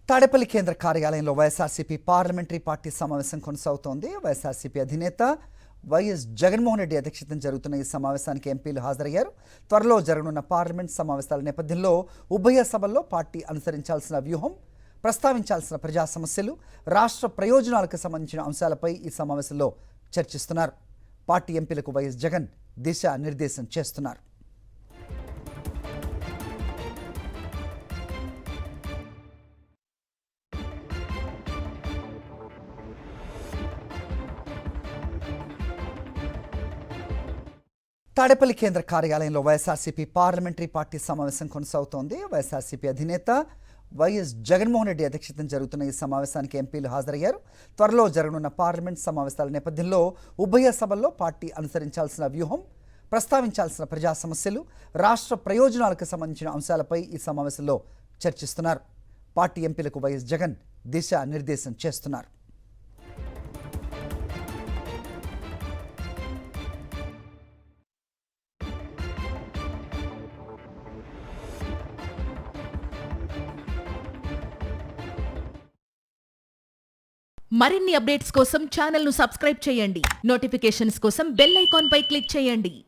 తాడేపల్లి కేంద్ర కార్యాలయంలో YSRCP parliamentary party సమావేశం కొనసాగుతోంది. వైఎస్ఆర్సీపీ అధినేత వైఎస్ జగన్మోహన్ రెడ్డి అధ్యక్షతన జరుగుతున్న ఈ సమావేశానికి ఎంపీలు హాజరయ్యారు. త్వరలో జరగనున్న పార్లమెంట్ సమావేశాల నేపథ్యంలో ఉభయ సభల్లో పార్టీ అనుసరించాల్సిన వ్యూహం, ప్రస్తావించాల్సిన ప్రజా సమస్యలు, రాష్ట్ర ప్రయోజనాలకు సంబంధించిన అంశాలపై ఈ సమావేశంలో చర్చిస్తున్నారు. పార్టీ ఎంపీలకు వైఎస్ జగన్ దిశానిర్దేశం చేస్తున్నారు. తాడేపల్లి కేంద్ర కార్యాలయంలో వైఎస్ఆర్సీపీ పార్లమెంటరీ పార్టీ సమావేశం కొనసాగుతోంది. వైఎస్ఆర్సీపీ అధినేత వైఎస్ జగన్మోహన్ రెడ్డి అధ్యక్షతన జరుగుతున్న ఈ సమావేశానికి ఎంపీలు హాజరయ్యారు. త్వరలో జరగనున్న పార్లమెంట్ సమావేశాల నేపథ్యంలో ఉభయ సభల్లో పార్టీ అనుసరించాల్సిన వ్యూహం, ప్రస్తావించాల్సిన ప్రజా సమస్యలు, రాష్ట్ర ప్రయోజనాలకు సంబంధించిన అంశాలపై ఈ సమావేశంలో చర్చిస్తున్నారు. పార్టీ ఎంపీలకు వైఎస్ జగన్ దిశానిర్దేశం చేస్తున్నారు. మరిన్ని అప్డేట్స్ కోసం ఛానల్ను సబ్స్క్రైబ్ చేయండి. నోటిఫికేషన్స్ కోసం బెల్ ఐకాన్ పై క్లిక్ చేయండి.